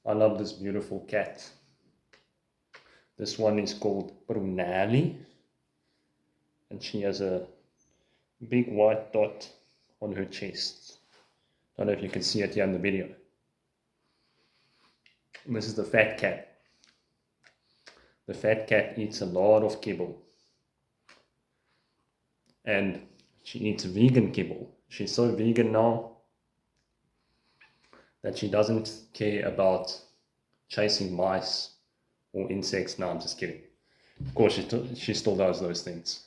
I love this beautiful cat. This one is called Brunelli, and she has a big white dot on her chest. Don't know if you can see it here in the video. And this is the fat cat. The fat cat eats a lot of kibble. And she eats vegan kibble. She's so vegan now that she doesn't care about chasing mice or insects. No, I'm just kidding. Of course, she still does those things.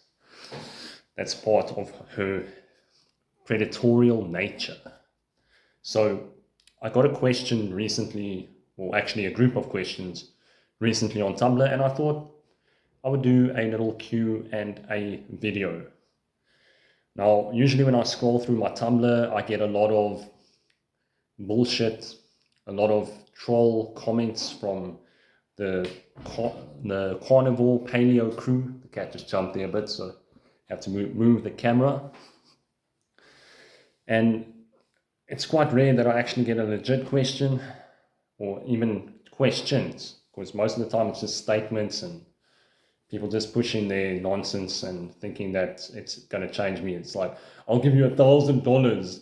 That's part of her predatorial nature. So I got a question recently, or actually a group of questions recently on Tumblr, and I thought I would do a little Q&A video. Now, usually when I scroll through my Tumblr, I get a lot of bullshit, a lot of troll comments from the carnivore paleo crew. The cat just jumped there a bit, so I have to move the camera. And it's quite rare that I actually get a legit question or even questions, because most of the time it's just statements and people just pushing their nonsense and thinking that it's going to change me. It's like, I'll give you $1,000.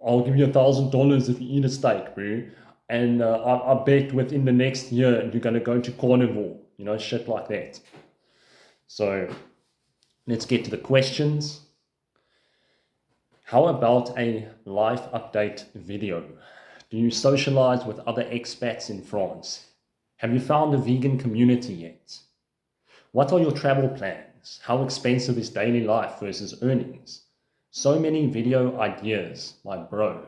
I'll give you $1,000 if you eat a steak, bro. And I bet within the next year you're going to go to carnivore, shit like that. So let's get to the questions. How about a life update video? Do you socialize with other expats in France? Have you found a vegan community yet? What are your travel plans? How expensive is daily life versus earnings? So many video ideas, my bro.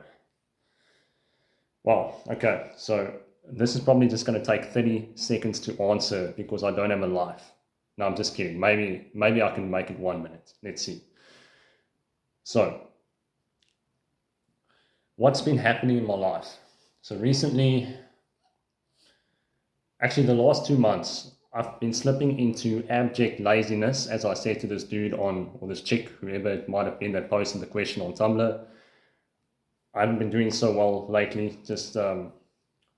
Wow, okay, so this is probably just going to take 30 seconds to answer because I don't have a life. No, I'm just kidding. Maybe I can make it 1 minute. Let's see. So, what's been happening in my life? So recently, actually the last 2 months, I've been slipping into abject laziness, as I said to this dude or this chick, whoever it might have been that posted the question on Tumblr. I haven't been doing so well lately. Just, I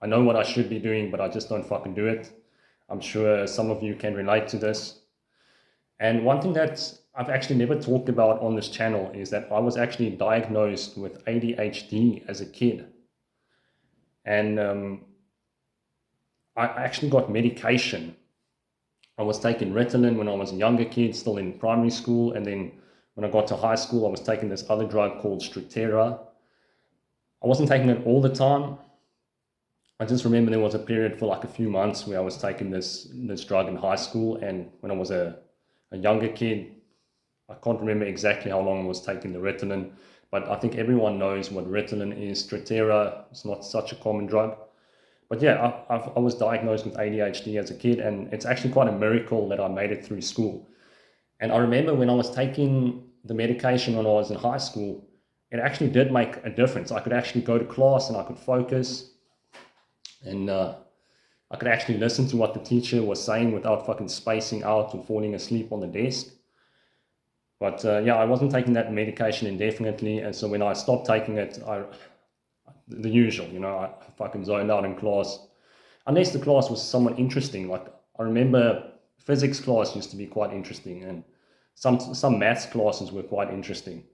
know what I should be doing, but I just don't fucking do it. I'm sure some of you can relate to this. And one thing that I've actually never talked about on this channel is that I was actually diagnosed with ADHD as a kid. And I actually got medication. I was taking Ritalin when I was a younger kid, still in primary school. And then when I got to high school, I was taking this other drug called Strattera. I wasn't taking it all the time. I just remember there was a period for like a few months where I was taking this drug in high school. And when I was a younger kid, I can't remember exactly how long I was taking the Ritalin, but I think everyone knows what Ritalin is. Strattera is not such a common drug. But yeah, I was diagnosed with ADHD as a kid, and it's actually quite a miracle that I made it through school. And I remember when I was taking the medication when I was in high school, it actually did make a difference. I could actually go to class and I could focus, and I could actually listen to what the teacher was saying without fucking spacing out or falling asleep on the desk. But yeah, I wasn't taking that medication indefinitely, and so when I stopped taking it, the usual, I fucking zoned out in class. Unless the class was somewhat interesting. Like, I remember physics class used to be quite interesting, and some maths classes were quite interesting,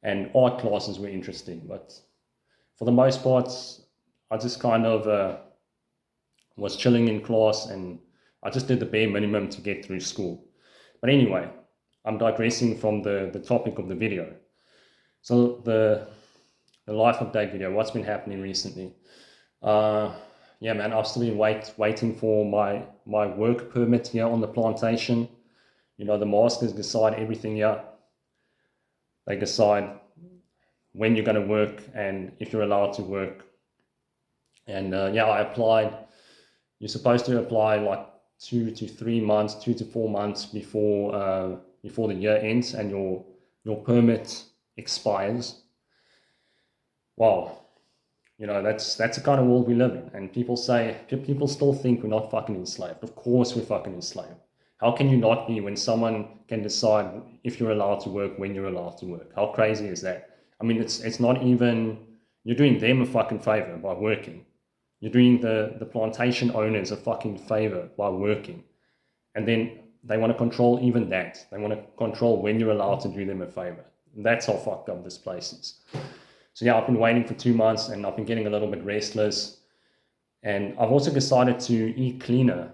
and art classes were interesting. But for the most part, I just kind of was chilling in class, and I just did the bare minimum to get through school. But anyway, I'm digressing from the topic of the video. So the life update video, what's been happening recently? Yeah, man, I've still been waiting for my work permit here on the plantation. The masters decide everything here. They decide when you're going to work and if you're allowed to work. And yeah, I applied. You're supposed to apply like 2 to 3 months, 2 to 4 months before the year ends and your permit expires. Wow, that's the kind of world we live in. And people still think we're not fucking enslaved. Of course we're fucking enslaved. How can you not be when someone can decide if you're allowed to work, when you're allowed to work? How crazy is that? I mean, it's not even, you're doing them a fucking favor by working. you're doing the plantation owners a fucking favor by working. And then they want to control even that. They want to control when you're allowed to do them a favor. That's how fucked up this place is. So yeah, I've been waiting for 2 months and I've been getting a little bit restless. And I've also decided to eat cleaner.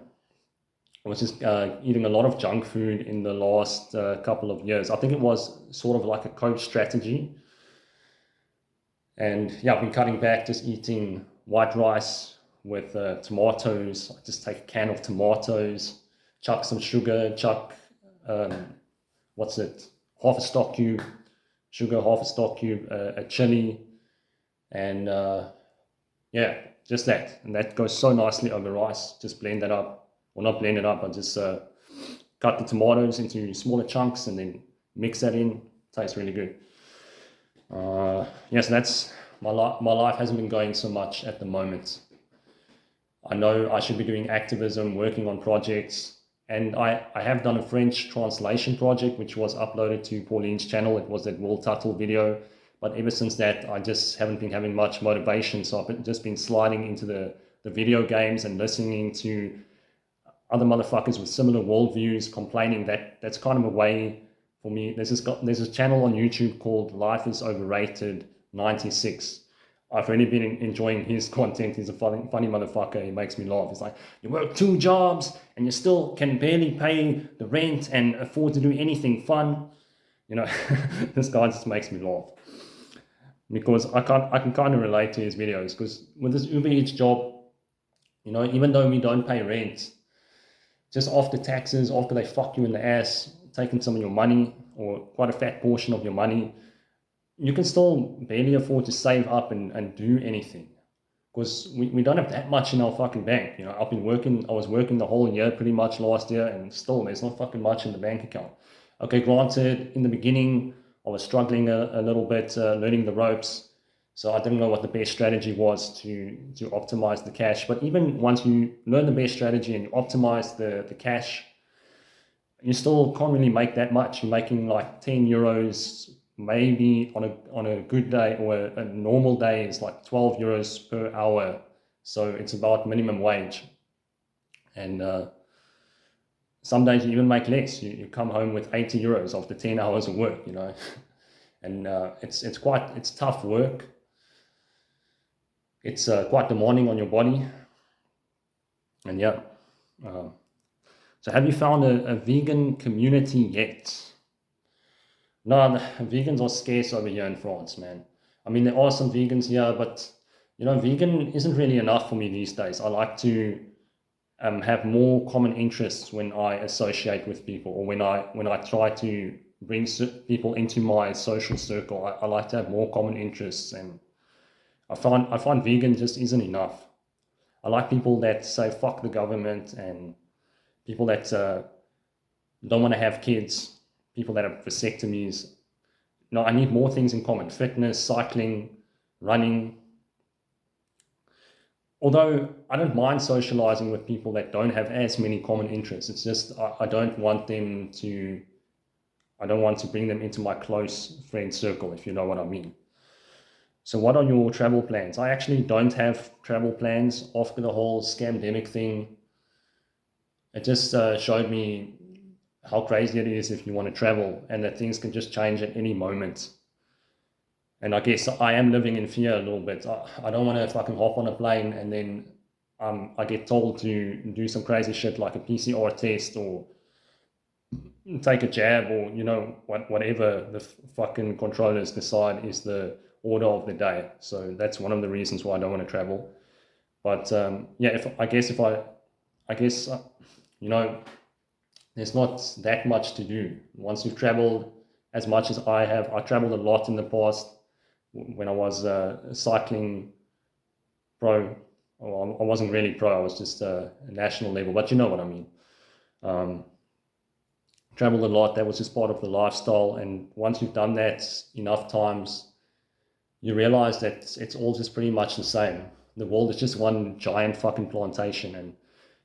I was just eating a lot of junk food in the last couple of years. I think it was sort of like a coach strategy. And yeah, I've been cutting back, just eating white rice with tomatoes. I just take a can of tomatoes, chuck some sugar, chuck, half a stock cube, sugar, half a stock cube, a chili, and yeah, just that. And that goes so nicely over rice. Just blend that up. Well, not blend it up, I just cut the tomatoes into smaller chunks and then mix that in. Tastes really good. Yes, that's my life hasn't been going so much at the moment. I know I should be doing activism, working on projects, and I have done a French translation project which was uploaded to Pauline's channel. It was that World Tuttle video, but ever since that I just haven't been having much motivation, so I've just been sliding into the video games and listening to other motherfuckers with similar worldviews complaining. That's kind of a way for me. There's this channel on YouTube called Life is Overrated 96. I've really been enjoying his content. He's a funny motherfucker. He makes me laugh. He's like, you work 2 jobs and you still can barely pay the rent and afford to do anything fun. You know, this guy just makes me laugh. Because I can kind of relate to his videos. Because with this Uber Eats job, you know, even though we don't pay rent, just after taxes, after they fuck you in the ass, taking some of your money or quite a fat portion of your money, you can still barely afford to save up and do anything. Because we don't have that much in our fucking bank. You know, I was working the whole year pretty much last year, and still there's not fucking much in the bank account. Okay, granted, in the beginning, I was struggling a little bit, learning the ropes. So I didn't know what the best strategy was to optimize the cash. But even once you learn the best strategy and you optimize the cash, you still can't really make that much. You're making like 10 euros, maybe on a good day, or a normal day is like 12 euros per hour. So it's about minimum wage. And some days you even make less. You come home with 80 euros after 10 hours of work, you know. And it's tough work. It's quite demanding on your body. And yeah. So have you found a vegan community yet? No, vegans are scarce over here in France, man. I mean, there are some vegans here, but, you know, vegan isn't really enough for me these days. I like to have more common interests when I associate with people, or when I try to bring people into my social circle. I like to have more common interests, and I find vegan just isn't enough. I like people that say fuck the government, and people that don't want to have kids, people that have vasectomies. No, I need more things in common: fitness, cycling, running. Although I don't mind socializing with people that don't have as many common interests. It's just I don't want to bring them into my close friend circle, if you know what I mean. So what are your travel plans? I actually don't have travel plans after the whole scamdemic thing. It just showed me how crazy it is if you want to travel, and that things can just change at any moment. And I guess I am living in fear a little bit. I don't want to fucking hop on a plane and then I get told to do some crazy shit like a PCR test or take a jab, or, you know, whatever the fucking controllers decide is the order of the day. So that's one of the reasons why I don't want to travel. But yeah, I guess you know, there's not that much to do once you've traveled as much as I have. I traveled a lot in the past when I was cycling pro. Well, I wasn't really pro. I was just a national level, but you know what I mean. Traveled a lot. That was just part of the lifestyle. And once you've done that enough times, you realize that it's all just pretty much the same. The world is just one giant fucking plantation, and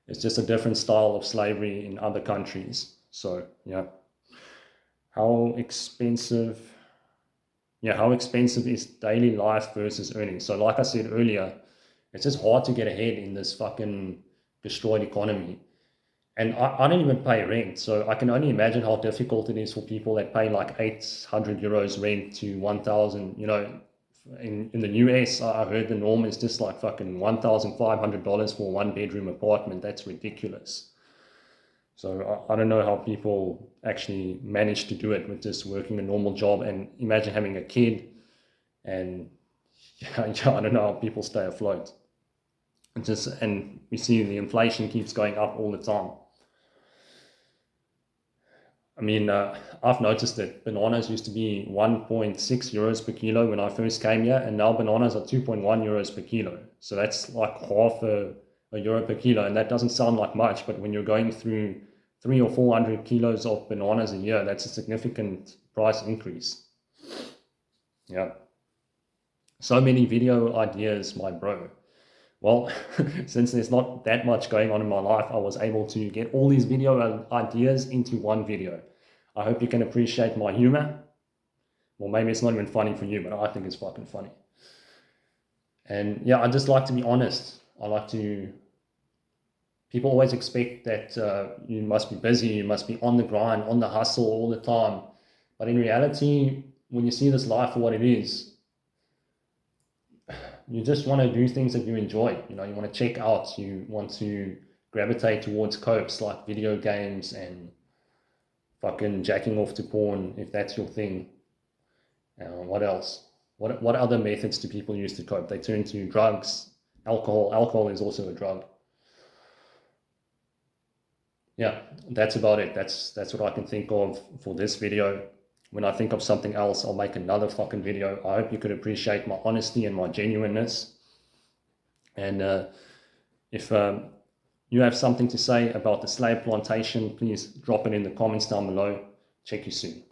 it's just a different style of slavery in other countries. So yeah. How expensive is daily life versus earnings? So like I said earlier, It's just hard to get ahead in this fucking destroyed economy. And I don't even pay rent, so I can only imagine how difficult it is for people that pay like 800 euros rent to 1,000. In the US, I heard the norm is just like fucking $1,500 for a one-bedroom apartment. That's ridiculous. So I don't know how people actually manage to do it with just working a normal job. And imagine having a kid, and yeah, I don't know how people stay afloat. And we see the inflation keeps going up all the time. I mean, I've noticed that bananas used to be 1.6 euros per kilo when I first came here, and now bananas are 2.1 euros per kilo. So that's like half a euro per kilo, and that doesn't sound like much, but when you're going through 300 or 400 kilos of bananas a year, that's a significant price increase. Yeah. So many video ideas, my bro. Well, since there's not that much going on in my life, I was able to get all these video ideas into one video. I hope you can appreciate my humor. Well, maybe it's not even funny for you, but I think it's fucking funny. And yeah, I just like to be honest. People always expect that you must be busy, you must be on the grind, on the hustle all the time. But in reality, when you see this life for what it is, you just want to do things that you enjoy. You want to check out, you want to gravitate towards copes like video games and fucking jacking off to porn if that's your thing. What else? What other methods do people use to cope? They turn to drugs, alcohol. Alcohol is also a drug. Yeah, that's about it. That's what I can think of for this video. When I think of something else, I'll make another fucking video. I hope you could appreciate my honesty and my genuineness. And if you have something to say about the slave plantation, please drop it in the comments down below. Check you soon.